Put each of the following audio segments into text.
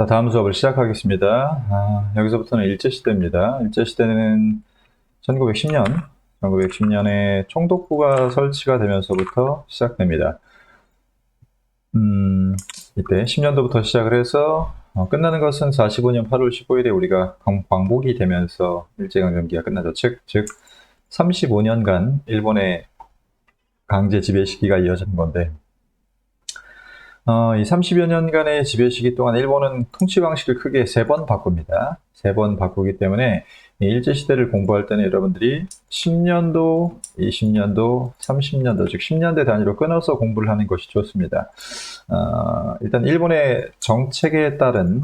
자, 다음 수업을 시작하겠습니다. 여기서부터는 일제시대입니다. 일제시대는 1910년에 총독부가 설치가 되면서부터 시작됩니다. 이때 10년도부터 시작을 해서 끝나는 것은 45년 8월 15일에 우리가 광복이 되면서 일제강점기가 끝나죠. 즉 35년간 일본의 강제 지배 시기가 이어진 건데, 이 30여 년간의 지배 시기 동안 일본은 통치 방식을 크게 3번 바꿉니다. 3번 바꾸기 때문에 이 일제시대를 공부할 때는 여러분들이 10년도, 20년도, 30년도, 즉 10년대 단위로 끊어서 공부를 하는 것이 좋습니다. 일단 일본의 정책에 따른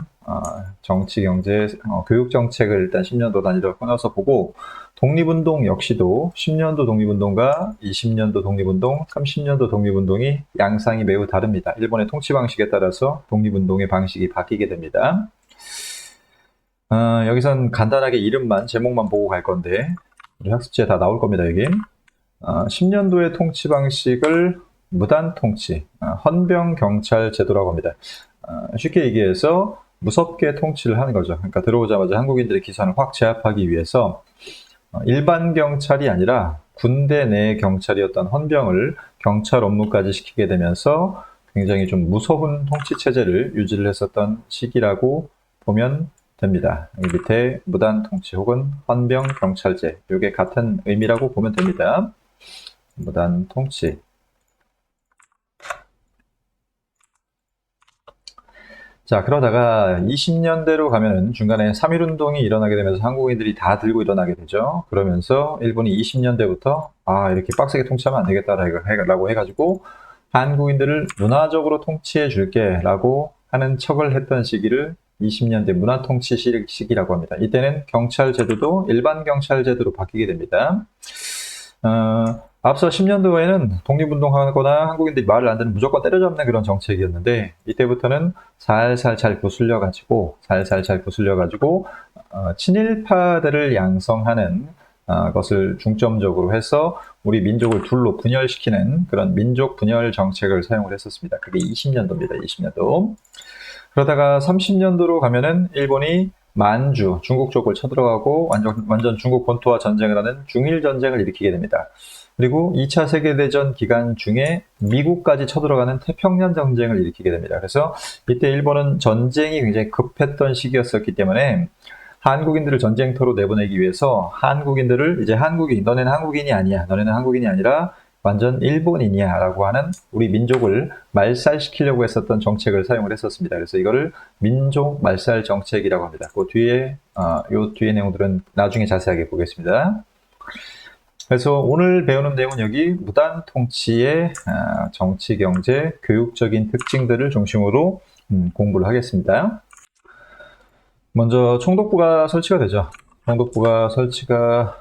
정치, 경제, 교육 정책을 일단 10년도 단위로 끊어서 보고, 독립운동 역시도 10년도 독립운동과 20년도 독립운동, 30년도 독립운동이 양상이 매우 다릅니다. 일본의 통치 방식에 따라서 독립운동의 방식이 바뀌게 됩니다. 여기선 간단하게 이름만, 제목만 보고 갈 건데, 우리 학습지에 다 나올 겁니다, 여기. 10년도의 통치 방식을 무단통치, 헌병경찰 제도라고 합니다. 쉽게 얘기해서 무섭게 통치를 하는 거죠. 그러니까 들어오자마자 한국인들의 기선을 확 제압하기 위해서 일반 경찰이 아니라 군대 내 경찰이었던 헌병을 경찰 업무까지 시키게 되면서 굉장히 좀 무서운 통치 체제를 유지를 했었던 시기라고 보면 됩니다. 여기 밑에 무단 통치 혹은 헌병 경찰제, 이게 같은 의미라고 보면 됩니다. 무단 통치. 자, 그러다가 20년대로 가면은 중간에 3.1운동이 일어나게 되면서 한국인들이 다 들고 일어나게 되죠. 그러면서 일본이 20년대부터 이렇게 빡세게 통치하면 안 되겠다라고 해가지고 한국인들을 문화적으로 통치해 줄게 라고 하는 척을 했던 시기를 20년대 문화통치 시기라고 합니다. 이때는 경찰 제도도 일반 경찰 제도로 바뀌게 됩니다. 앞서 10년도에는 독립운동하거나 한국인들이 말을 안 듣는 무조건 때려잡는 그런 정책이었는데, 이때부터는 살살 잘 구슬려가지고 친일파들을 양성하는 것을 중점적으로 해서 우리 민족을 둘로 분열시키는 그런 민족 분열 정책을 사용을 했었습니다. 그게 20년도입니다. 20년도. 그러다가 30년도로 가면은 일본이 만주, 중국 쪽을 쳐들어가고 완전 중국 본토와 전쟁을 하는 중일 전쟁을 일으키게 됩니다. 그리고 2차 세계대전 기간 중에 미국까지 쳐들어가는 태평양 전쟁을 일으키게 됩니다. 그래서 이때 일본은 전쟁이 굉장히 급했던 시기였었기 때문에 한국인들을 전쟁터로 내보내기 위해서 한국인들을 이제 너네는 한국인이 아니야. 너네는 한국인이 아니라 완전 일본인이야 라고 하는 우리 민족을 말살시키려고 했었던 정책을 사용을 했었습니다. 그래서 이거를 민족 말살 정책이라고 합니다. 그 뒤에 요 뒤에 내용들은 나중에 자세하게 보겠습니다. 그래서 오늘 배우는 내용은 여기 무단 통치의 정치, 경제, 교육적인 특징들을 중심으로 공부를 하겠습니다. 먼저 총독부가 설치가 되죠. 총독부가 설치가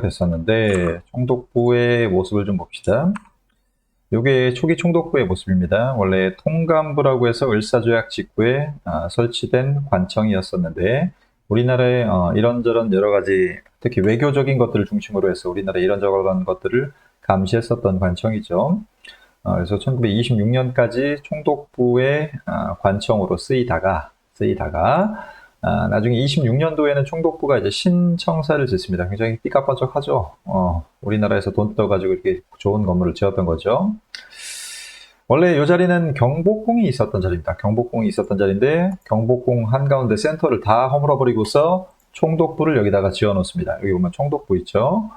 됐었는데, 총독부의 모습을 좀 봅시다. 요게 초기 총독부의 모습입니다. 원래 통감부라고 해서 을사조약 직후에 설치된 관청이었었는데, 우리나라의 이런저런 여러 가지, 특히 외교적인 것들을 중심으로 해서 우리나라의 이런저런 것들을 감시했었던 관청이죠. 그래서 1926년까지 총독부의 관청으로 쓰이다가 나중에 26년도에는 총독부가 이제 신청사를 짓습니다. 굉장히 삐까뻔쩍하죠. 우리나라에서 돈 떠가지고 이렇게 좋은 건물을 지었던 거죠. 원래 이 자리는 경복궁이 있었던 자리입니다. 경복궁이 있었던 자리인데 경복궁 한가운데 센터를 다 허물어버리고서 총독부를 여기다가 지어놓습니다. 여기 보면 총독부 있죠.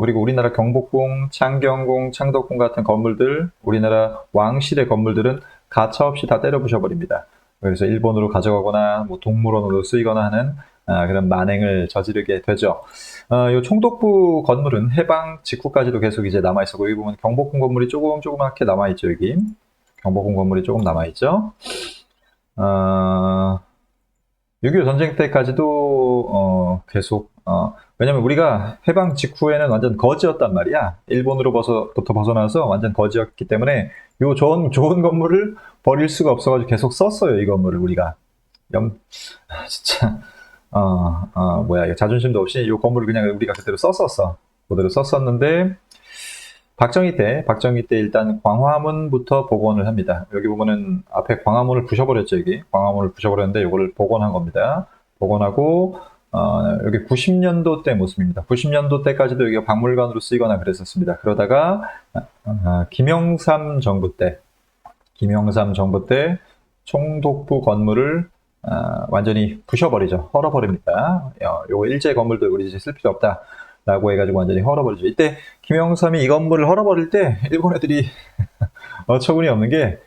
그리고 우리나라 경복궁, 창경궁, 창덕궁 같은 건물들, 우리나라 왕실의 건물들은 가차없이 다 때려 부셔버립니다. 그래서 일본으로 가져가거나 뭐 동물원으로 쓰이거나 하는 그런 만행을 저지르게 되죠. 이 총독부 건물은 해방 직후까지도 계속 이제 남아있었고, 여기 보면 경복궁 건물이 조그맣게 남아있죠, 여기. 경복궁 건물이 조금 남아있죠. 6.25 전쟁 때까지도 계속 왜냐면 우리가 해방 직후에는 완전 거지였단 말이야. 일본으로부터 벗어나서 완전 거지였기 때문에 요 좋은 건물을 버릴 수가 없어가지고 계속 썼어요. 이 건물을 우리가. 진짜 뭐야, 자존심도 없이 이 건물을 그냥 우리가 그대로 썼었어. 그대로 썼었는데 박정희 때 일단 광화문부터 복원을 합니다. 여기 보면은 앞에 광화문을 부셔버렸죠, 여기. 광화문을 부셔버렸는데 이거를 복원한 겁니다. 복원하고, 여기 90년도 때 모습입니다. 90년도 때까지도 여기가 박물관으로 쓰이거나 그랬었습니다. 그러다가, 김영삼 정부 때 총독부 건물을 완전히 부셔버리죠. 헐어버립니다. 요 일제 건물도 우리 이제 쓸 필요 없다. 라고 해가지고 완전히 헐어버리죠. 이때 김영삼이 이 건물을 헐어버릴 때 일본 애들이 어처구니 없는 게,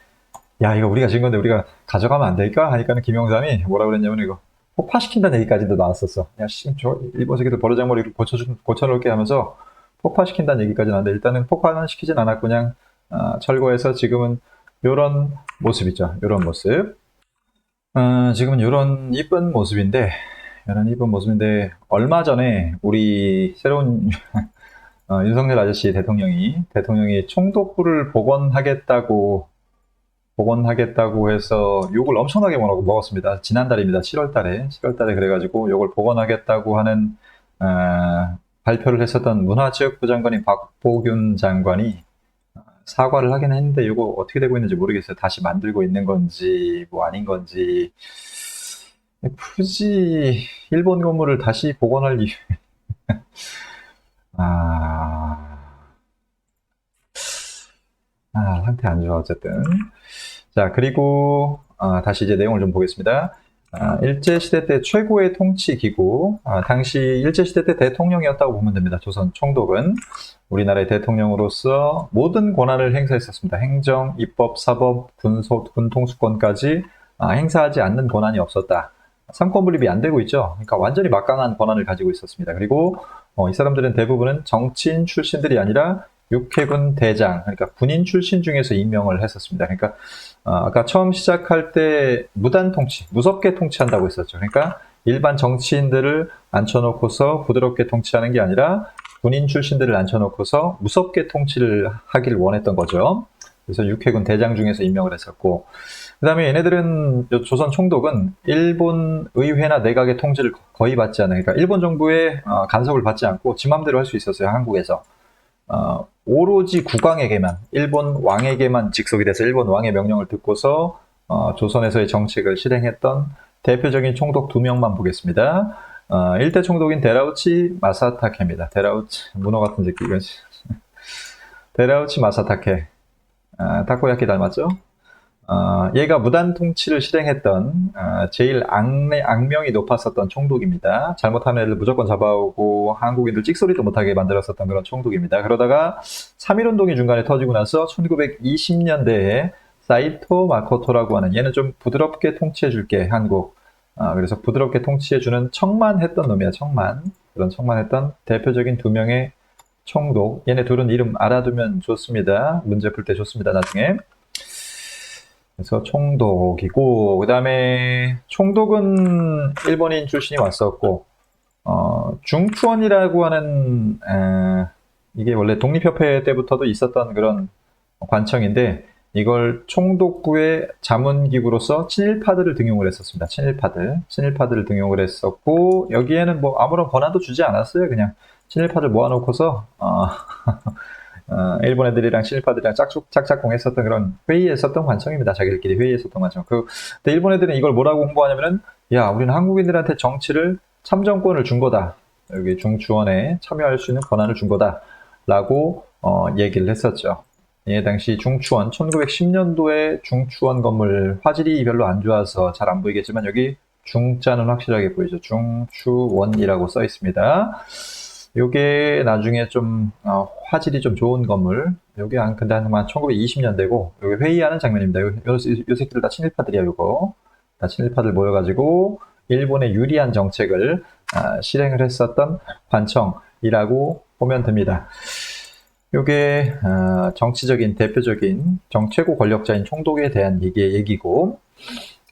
야, 이거 우리가 지은 건데 우리가 가져가면 안 될까? 하니까는 김영삼이 뭐라 그랬냐면 이거 폭파시킨다는 얘기까지도 나왔었어. 야, 씨, 저 일본 새끼들 버르장머리를 고쳐놓을게 하면서 폭파시킨다는 얘기까지 나왔는데, 일단은 폭파는 시키진 않았고 그냥 철거해서 지금은 요런 모습이죠. 요런 모습. 지금은 요런 이쁜 모습인데, 얼마 전에 우리 새로운 윤석열 아저씨 대통령이 총독부를 복원하겠다고 해서 욕을 엄청나게 먹었습니다. 지난달입니다. 7월달에 그래가지고 욕을 복원하겠다고 하는 발표를 했었던 문화체육부 장관인 박보균 장관이 사과를 하긴 했는데 이거 어떻게 되고 있는지 모르겠어요. 다시 만들고 있는 건지 뭐 아닌 건지. 굳이 일본 건물을 다시 복원할 이유. 상태 안 좋아 어쨌든. 자, 그리고 다시 이제 내용을 좀 보겠습니다. 일제시대 때 최고의 통치기구, 당시 일제시대 때 대통령이었다고 보면 됩니다. 조선 총독은 우리나라의 대통령으로서 모든 권한을 행사했었습니다. 행정, 입법, 사법, 군통수권까지 행사하지 않는 권한이 없었다. 삼권 분립이 안 되고 있죠. 그러니까 완전히 막강한 권한을 가지고 있었습니다. 그리고 이 사람들은 대부분은 정치인 출신들이 아니라 육해군 대장, 그러니까 군인 출신 중에서 임명을 했었습니다. 그러니까 아까 처음 시작할 때 무단 통치, 무섭게 통치한다고 했었죠. 그러니까 일반 정치인들을 앉혀놓고서 부드럽게 통치하는 게 아니라 군인 출신들을 앉혀놓고서 무섭게 통치를 하길 원했던 거죠. 그래서 육해군 대장 중에서 임명을 했었고, 그 다음에 얘네들은, 조선 총독은 일본 의회나 내각의 통지를 거의 받지 않아요. 그러니까 일본 정부의 간섭을 받지 않고 지 맘대로 할 수 있었어요, 한국에서. 오로지 국왕에게만, 일본 왕에게만 직속이 돼서 일본 왕의 명령을 듣고서 조선에서의 정책을 실행했던 대표적인 총독 2명만 보겠습니다. 1대 총독인 데라우치 마사타케입니다. 데라우치, 문어 같은 새끼, 이거지. 데라우치 마사타케. 타코야키 닮았죠? 얘가 무단 통치를 실행했던 제일 악명이 높았었던 총독입니다. 잘못하는 애들 무조건 잡아오고 한국인들 찍소리도 못하게 만들었었던 그런 총독입니다. 그러다가 3.1운동이 중간에 터지고 나서 1920년대에 사이토 마코토라고 하는, 얘는 좀 부드럽게 통치해줄게, 한국. 그래서 부드럽게 통치해주는 척만했던 놈이야, 척만. 그런 척만했던 대표적인 2명의 총독. 얘네 둘은 이름 알아두면 좋습니다. 문제 풀 때 좋습니다, 나중에. 그래서 총독이고, 그 다음에 총독은 일본인 출신이 왔었고, 중추원이라고 하는, 이게 원래 독립협회 때부터도 있었던 그런 관청인데, 이걸 총독부의 자문기구로서 친일파들을 등용을 했었습니다. 친일파들을 등용을 했었고, 여기에는 뭐 아무런 권한도 주지 않았어요. 그냥 친일파들 모아놓고서, 일본 애들이랑 친일파들이랑 짝짝꿍 했었던 그런 회의했었던 관청입니다. 자기들끼리 회의했었던 관청. 근데 일본 애들은 이걸 뭐라고 홍보하냐면은, 야, 우리는 한국인들한테 정치를, 참정권을 준 거다. 여기 중추원에 참여할 수 있는 권한을 준 거다. 라고, 얘기를 했었죠. 예, 당시 중추원, 1910년도에 중추원 건물 화질이 별로 안 좋아서 잘 안 보이겠지만, 여기 중자는 확실하게 보이죠. 중추원이라고 써 있습니다. 요게 나중에 좀 화질이 좀 좋은 건물. 요게 근데 한 1920년대고, 요게 회의하는 장면입니다. 요 새끼들 다 친일파들이야. 요거 다 친일파들 모여가지고 일본에 유리한 정책을 실행을 했었던 관청이라고 보면 됩니다. 요게 정치적인 대표적인 최고 권력자인 총독에 대한 얘기고,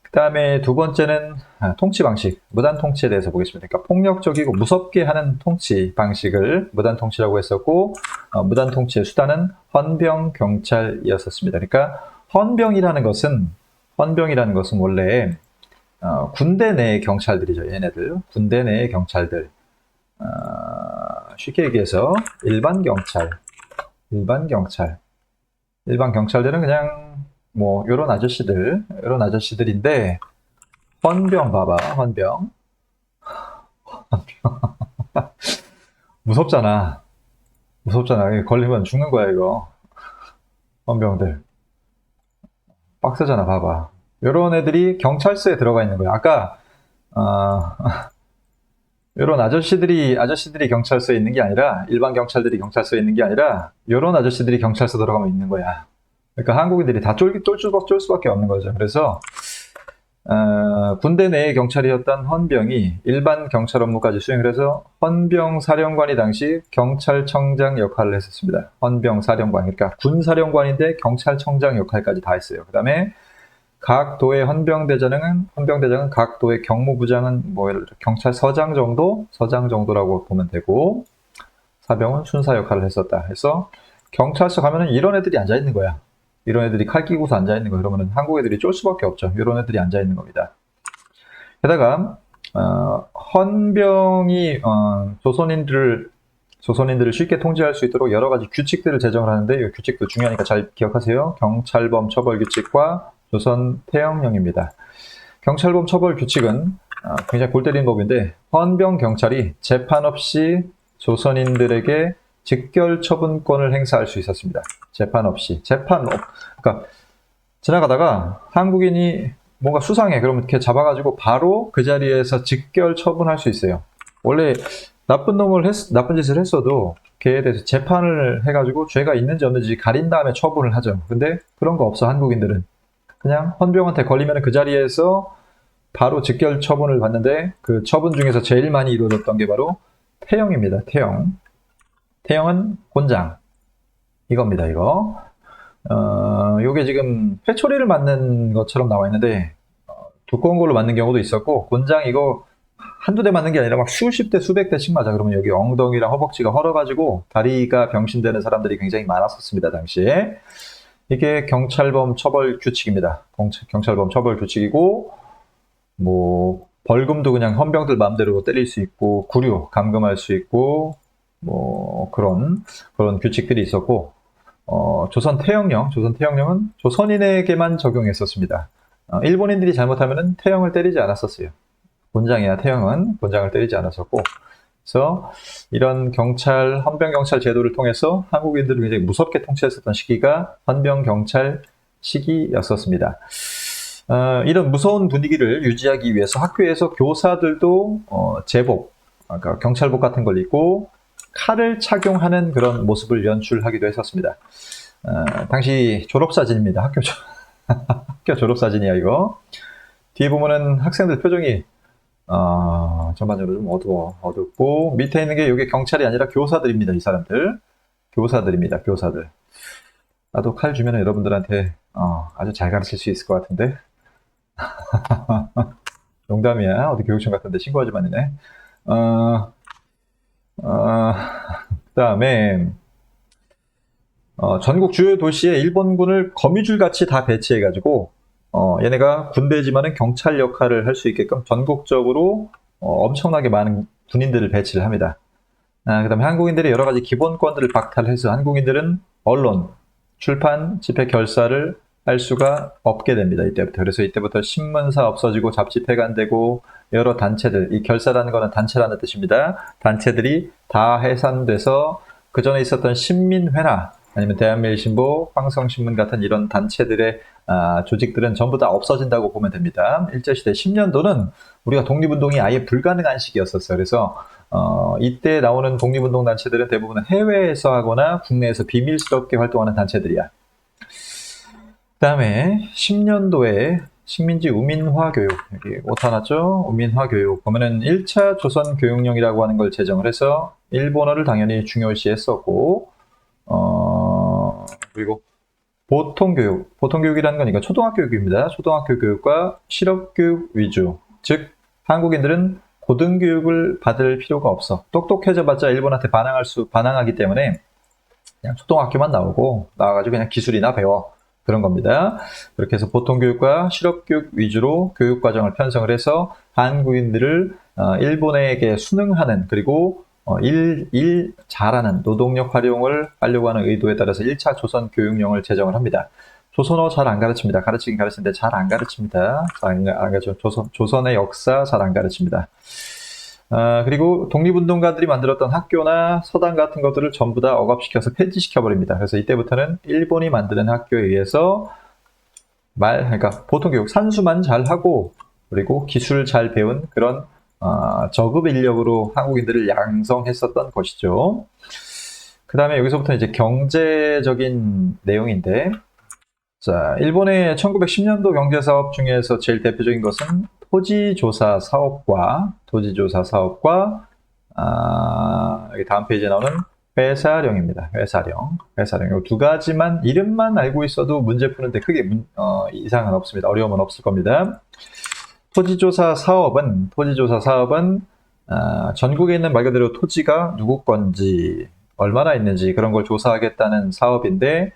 그 다음에 두 번째는 통치 방식, 무단 통치에 대해서 보겠습니다. 그러니까 폭력적이고 무섭게 하는 통치 방식을 무단 통치라고 했었고, 무단 통치의 수단은 헌병 경찰이었었습니다. 그러니까 헌병이라는 것은 원래 군대 내의 경찰들이죠. 얘네들 군대 내의 경찰들. 쉽게 얘기해서 일반 경찰. 일반 경찰. 일반 경찰들은 그냥 뭐 요런 아저씨들인데 헌병 봐봐. 헌병. 무섭잖아. 무섭잖아. 걸리면 죽는 거야 이거. 헌병들. 빡세잖아. 봐봐. 요런 애들이 경찰서에 들어가 있는 거야. 아까 요런 아저씨들이 경찰서에 있는 게 아니라, 일반 경찰들이 경찰서에 있는 게 아니라 요런 아저씨들이 경찰서 들어가면 있는 거야. 그러니까 한국인들이 다 쫄 수밖에 없는 거죠. 그래서 군대 내의 경찰이었던 헌병이 일반 경찰 업무까지 수행을 해서 헌병 사령관이 당시 경찰청장 역할을 했었습니다. 헌병 사령관, 그러니까 군 사령관인데 경찰청장 역할까지 다 했어요. 그 다음에 각 도의 헌병대장은 각 도의 경무부장은 뭐 예를 들어 경찰서장 정도라고 보면 되고, 사병은 순사 역할을 했었다. 해서 경찰서 가면은 이런 애들이 앉아 있는 거야. 이런 애들이 칼 끼고서 앉아 있는 거. 그러면은 한국 애들이 쫄 수밖에 없죠. 이런 애들이 앉아 있는 겁니다. 게다가 헌병이 조선인들을 쉽게 통제할 수 있도록 여러 가지 규칙들을 제정을 하는데, 이 규칙도 중요하니까 잘 기억하세요. 경찰범 처벌 규칙과 조선 태형령입니다. 경찰범 처벌 규칙은 굉장히 골 때리는 법인데, 헌병 경찰이 재판 없이 조선인들에게 직결 처분권을 행사할 수 있었습니다. 재판 없이. 그러니까 지나가다가 한국인이 뭔가 수상해. 그러면 이렇게 잡아가지고 바로 그 자리에서 직결 처분할 수 있어요. 원래 나쁜 짓을 했어도 걔에 대해서 재판을 해가지고 죄가 있는지 없는지 가린 다음에 처분을 하죠. 근데 그런 거 없어, 한국인들은. 그냥 헌병한테 걸리면 그 자리에서 바로 직결 처분을 받는데, 그 처분 중에서 제일 많이 이루어졌던 게 바로 태형입니다. 태형은 곤장. 이겁니다, 이거. 요게 지금 회초리를 맞는 것처럼 나와 있는데, 두꺼운 걸로 맞는 경우도 있었고, 곤장 이거 한두 대 맞는 게 아니라 막 수십 대, 수백 대씩 맞아. 그러면 여기 엉덩이랑 허벅지가 헐어가지고 다리가 병신되는 사람들이 굉장히 많았었습니다, 당시에. 이게 경찰범 처벌 규칙입니다. 경찰범 처벌 규칙이고, 뭐 벌금도 그냥 헌병들 마음대로 때릴 수 있고, 구류 감금할 수 있고, 뭐 그런 규칙들이 있었고, 조선 태형령은 조선인에게만 적용했었습니다. 일본인들이 잘못하면은 태형을 때리지 않았었어요. 곤장이나 태형은 곤장을 때리지 않았었고, 그래서 이런 헌병 경찰 제도를 통해서 한국인들을 굉장히 무섭게 통치했었던 시기가 헌병 경찰 시기였었습니다. 이런 무서운 분위기를 유지하기 위해서 학교에서 교사들도 제복, 그러니까 경찰복 같은 걸 입고 칼을 착용하는 그런 모습을 연출하기도 했었습니다. 당시 졸업사진입니다. 학교 졸업사진이야, 이거. 뒤에 보면은 학생들 표정이 전반적으로 좀 어둡고, 밑에 있는 게 이게 경찰이 아니라 교사들입니다. 이 사람들. 교사들입니다. 교사들. 나도 칼 주면은 여러분들한테 아주 잘 가르칠 수 있을 것 같은데. 농담이야. 어디 교육청 같은데 신고하지만이네. 그 다음에 전국 주요 도시에 일본군을 거미줄같이 다 배치해가지고, 얘네가 군대지만은 경찰 역할을 할 수 있게끔 전국적으로 엄청나게 많은 군인들을 배치를 합니다. 그 다음에 한국인들의 여러 가지 기본권들을 박탈해서 한국인들은 언론, 출판, 집회 결사를 할 수가 없게 됩니다. 이때부터. 그래서 이때부터 신문사 없어지고 잡지 폐간되고, 여러 단체들, 이 결사라는 거는 단체라는 뜻입니다. 단체들이 다 해산돼서 그 전에 있었던 신민회나 아니면 대한매일신보, 황성신문 같은 이런 단체들의 조직들은 전부 다 없어진다고 보면 됩니다. 일제시대 10년도는 우리가 독립운동이 아예 불가능한 시기였었어요. 그래서 이때 나오는 독립운동 단체들은 대부분 해외에서 하거나 국내에서 비밀스럽게 활동하는 단체들이야. 그 다음에 10년도에 식민지 우민화 교육, 여기 오타 났죠? 우민화 교육 보면은 1차 조선 교육령이라고 하는 걸 제정을 해서 일본어를 당연히 중요시했었고, 그리고 보통교육이라는 거니까 초등학교 교육입니다. 초등학교 교육과 실업교육 위주. 즉, 한국인들은 고등교육을 받을 필요가 없어. 똑똑해져봤자 일본한테 반항하기 때문에 그냥 초등학교만 나와가지고 그냥 기술이나 배워. 그런 겁니다. 그렇게 해서 보통교육과 실업교육 위주로 교육과정을 편성을 해서 한국인들을 일본에게 순응하는, 그리고 일 잘하는 노동력 활용을 하려고 하는 의도에 따라서 1차 조선 교육령을 제정을 합니다. 조선어 잘 안 가르칩니다. 가르치긴 가르치는데 잘 안 가르칩니다. 안 가르쳐. 조선의 역사 잘 안 가르칩니다. 그리고 독립운동가들이 만들었던 학교나 서당 같은 것들을 전부 다 억압시켜서 폐지시켜버립니다. 그래서 이때부터는 일본이 만드는 학교에 의해서 그러니까 보통 교육 산수만 잘하고 그리고 기술을 잘 배운 그런 저급 인력으로 한국인들을 양성했었던 것이죠. 그 다음에 여기서부터 이제 경제적인 내용인데, 자, 일본의 1910년도 경제사업 중에서 제일 대표적인 것은 토지조사 사업과 여기 다음 페이지에 나오는 회사령입니다. 회사령. 이 두 가지만 이름만 알고 있어도 문제 푸는데 크게 이상은 없습니다. 어려움은 없을 겁니다. 토지조사 사업은 전국에 있는 말 그대로 토지가 누구 건지 얼마나 있는지 그런 걸 조사하겠다는 사업인데,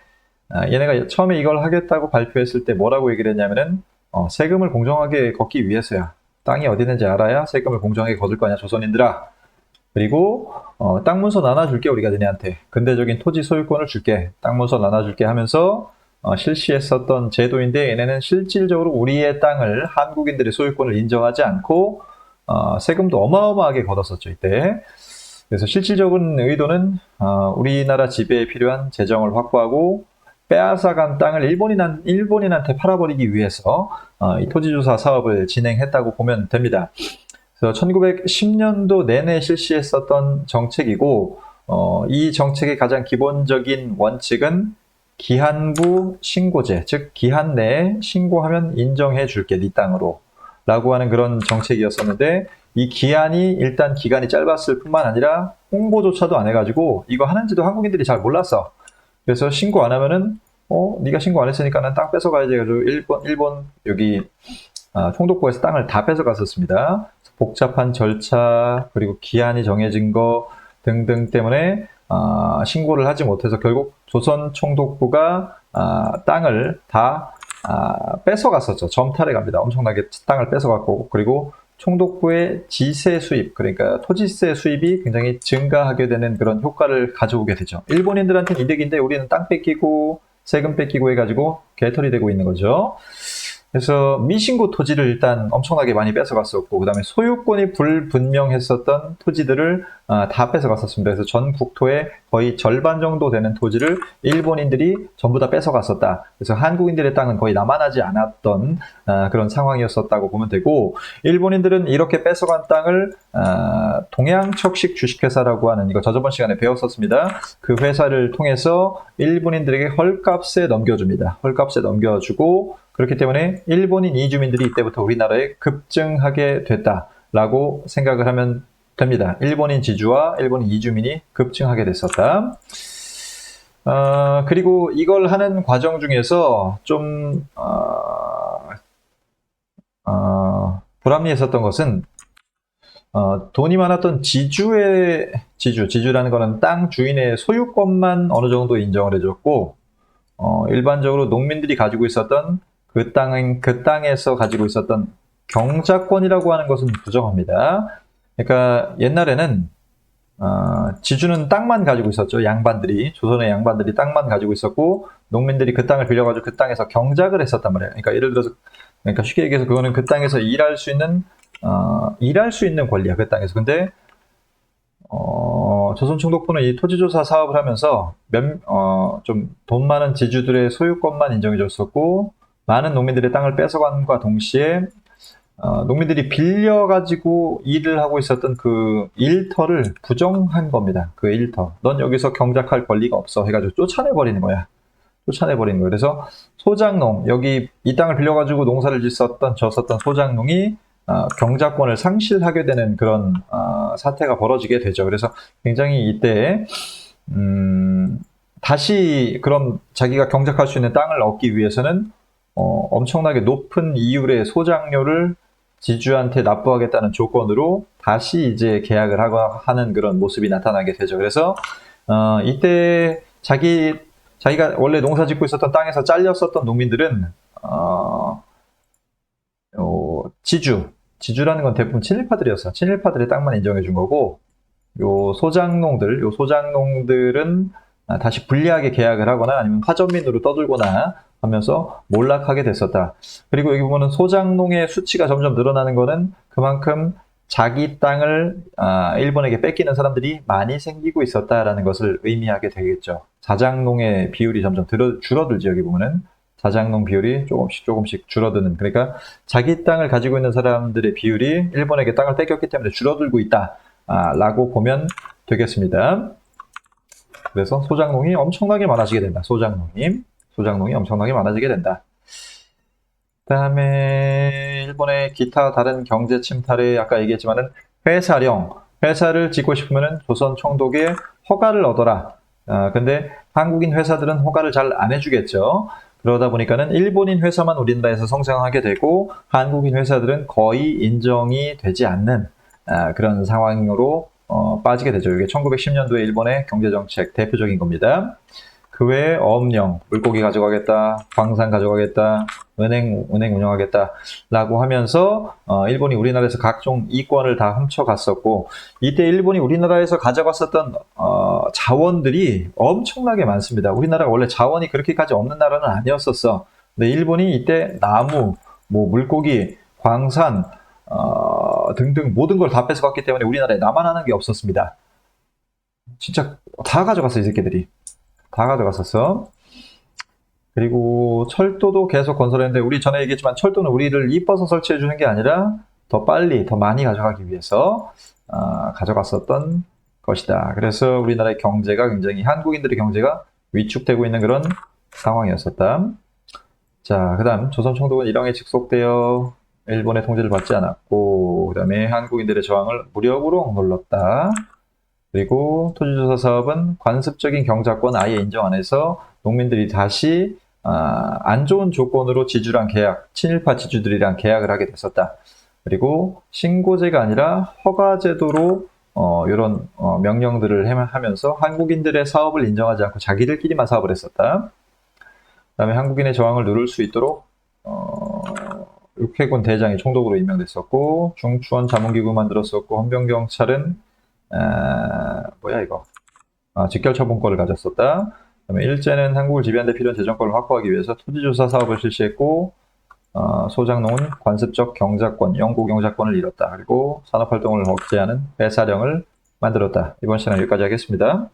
얘네가 처음에 이걸 하겠다고 발표했을 때 뭐라고 얘기를 했냐면은 세금을 공정하게 걷기 위해서야. 땅이 어디 있는지 알아야 세금을 공정하게 거둘 거냐 조선인들아. 그리고 땅 문서 나눠줄게 우리가 너네한테. 근대적인 토지 소유권을 줄게. 땅 문서 나눠줄게 하면서 실시했었던 제도인데, 얘네는 실질적으로 우리의 땅을 한국인들의 소유권을 인정하지 않고 세금도 어마어마하게 걷었었죠 이때. 그래서 실질적인 의도는 우리나라 지배에 필요한 재정을 확보하고 빼앗아간 땅을 일본인한테 팔아버리기 위해서 이 토지조사 사업을 진행했다고 보면 됩니다. 그래서 1910년도 내내 실시했었던 정책이고, 이 정책의 가장 기본적인 원칙은 기한부 신고제, 즉 기한 내에 신고하면 인정해 줄게 네 땅으로 라고 하는 그런 정책이었었는데, 이 기한이 일단 기간이 짧았을 뿐만 아니라 홍보조차도 안 해가지고 이거 하는지도 한국인들이 잘 몰랐어. 그래서 신고 안 하면은 네가 신고 안 했으니까 난 땅 뺏어가야지 해가지고 일본 여기 총독부에서 땅을 다 뺏어갔었습니다. 복잡한 절차 그리고 기한이 정해진 거 등등 때문에 신고를 하지 못해서 결국 조선 총독부가 땅을 다 뺏어갔었죠. 점탈해 갑니다. 엄청나게 땅을 뺏어갔고, 그리고 총독부의 지세 수입, 그러니까 토지세 수입이 굉장히 증가하게 되는 그런 효과를 가져오게 되죠. 일본인들한테는 이득인데 우리는 땅 뺏기고 세금 뺏기고 해가지고 개털이 되고 있는 거죠. 그래서 미신고 토지를 일단 엄청나게 많이 뺏어갔었고, 그 다음에 소유권이 불분명했었던 토지들을 다 뺏어갔었습니다. 그래서 전 국토의 거의 절반 정도 되는 토지를 일본인들이 전부 다 뺏어갔었다. 그래서 한국인들의 땅은 거의 남아나지 않았던 그런 상황이었었다고 보면 되고, 일본인들은 이렇게 뺏어간 땅을 동양척식 주식회사라고 하는, 이거 저번 시간에 배웠었습니다. 그 회사를 통해서 일본인들에게 헐값에 넘겨줍니다. 헐값에 넘겨주고, 그렇기 때문에 일본인 이주민들이 이때부터 우리나라에 급증하게 됐다라고 생각을 하면 됩니다. 일본인 지주와 일본인 이주민이 급증하게 됐었다. 그리고 이걸 하는 과정 중에서 좀 불합리했었던 것은 돈이 많았던 지주라는 거는 땅 주인의 소유권만 어느 정도 인정을 해줬고, 일반적으로 농민들이 가지고 있었던 그 땅에서 가지고 있었던 경작권이라고 하는 것은 부정합니다. 그러니까 옛날에는 지주는 땅만 가지고 있었죠. 조선의 양반들이 땅만 가지고 있었고, 농민들이 그 땅을 빌려가지고 그 땅에서 경작을 했었단 말이에요. 그러니까 예를 들어서, 그러니까 쉽게 얘기해서 그거는 그 땅에서 일할 수 있는 권리야, 그 땅에서. 근데 조선 총독부는 이 토지조사 사업을 하면서 좀 돈 많은 지주들의 소유권만 인정해줬었고, 많은 농민들의 땅을 뺏어간과 동시에 농민들이 빌려가지고 일을 하고 있었던 그 일터를 부정한 겁니다. 그 일터. 넌 여기서 경작할 권리가 없어 해가지고 쫓아내버리는 거야. 그래서 소작농, 여기 이 땅을 빌려가지고 농사를 졌었던 소작농이 경작권을 상실하게 되는 그런 사태가 벌어지게 되죠. 그래서 굉장히 이때 다시 그럼 자기가 경작할 수 있는 땅을 얻기 위해서는 엄청나게 높은 이율의 소작료를 지주한테 납부하겠다는 조건으로 다시 이제 계약을 하는 그런 모습이 나타나게 되죠. 그래서 이때 자기가 원래 농사 짓고 있었던 땅에서 잘렸었던 농민들은 지주라는 건 대부분 친일파들이었어요. 친일파들의 땅만 인정해 준 거고, 요 소장농들은 다시 불리하게 계약을 하거나 아니면 화전민으로 떠들거나 하면서 몰락하게 됐었다. 그리고 여기 보면은 소장농의 수치가 점점 늘어나는 거는 그만큼 자기 땅을 일본에게 뺏기는 사람들이 많이 생기고 있었다라는 것을 의미하게 되겠죠. 자장농의 비율이 점점 줄어들죠. 여기 보면은 자장농 비율이 조금씩 줄어드는, 그러니까 자기 땅을 가지고 있는 사람들의 비율이 일본에게 땅을 뺏겼기 때문에 줄어들고 있다 라고 보면 되겠습니다. 그래서 소장농이 엄청나게 많아지게 된다. 소장농이 엄청나게 많아지게 된다. 그 다음에 일본의 기타 다른 경제 침탈에 아까 얘기했지만은 회사를 짓고 싶으면은 조선 총독의 허가를 얻어라. 근데 한국인 회사들은 허가를 잘 안 해주겠죠. 그러다 보니까는 일본인 회사만 우리나라에서 성장하게 되고 한국인 회사들은 거의 인정이 되지 않는 그런 상황으로 빠지게 되죠. 이게 1910년도에 일본의 경제정책 대표적인 겁니다. 그 외에 어업령, 물고기 가져가겠다, 광산 가져가겠다, 은행 운영하겠다 라고 하면서 일본이 우리나라에서 각종 이권을 다 훔쳐갔었고, 이때 일본이 우리나라에서 가져갔었던 자원들이 엄청나게 많습니다. 우리나라가 원래 자원이 그렇게까지 없는 나라는 아니었었어. 근데 일본이 이때 나무, 물고기, 광산 등등 모든 걸 다 뺏어갔기 때문에 우리나라에 나만 하는 게 없었습니다. 진짜 다 가져갔어, 이 새끼들이. 다 가져갔었어. 그리고 철도도 계속 건설했는데, 우리 전에 얘기했지만 철도는 우리를 이뻐서 설치해 주는 게 아니라 더 빨리, 더 많이 가져가기 위해서 가져갔었던 것이다. 그래서 우리나라의 경제가 굉장히, 한국인들의 경제가 위축되고 있는 그런 상황이었었다. 자, 그 다음 조선 총독은 일왕에 직속되어 일본의 통제를 받지 않았고, 그 다음에 한국인들의 저항을 무력으로 눌렀다. 그리고 토지조사 사업은 관습적인 경작권 아예 인정 안 해서 농민들이 다시 안 좋은 조건으로 지주랑 계약, 친일파 지주들이랑 계약을 하게 됐었다. 그리고 신고제가 아니라 허가제도로 이런 명령들을 하면서 한국인들의 사업을 인정하지 않고 자기들끼리만 사업을 했었다. 그 다음에 한국인의 저항을 누를 수 있도록 육해군 대장이 총독으로 임명됐었고, 중추원 자문기구 만들었었고, 헌병경찰은 직결처분권을 가졌었다. 그다음에 일제는 한국을 지배하는 데 필요한 재정권을 확보하기 위해서 토지조사 사업을 실시했고, 소장농은 관습적 경작권, 영구 경작권을 잃었다. 그리고 산업활동을 억제하는 배사령을 만들었다. 이번 시간은 여기까지 하겠습니다.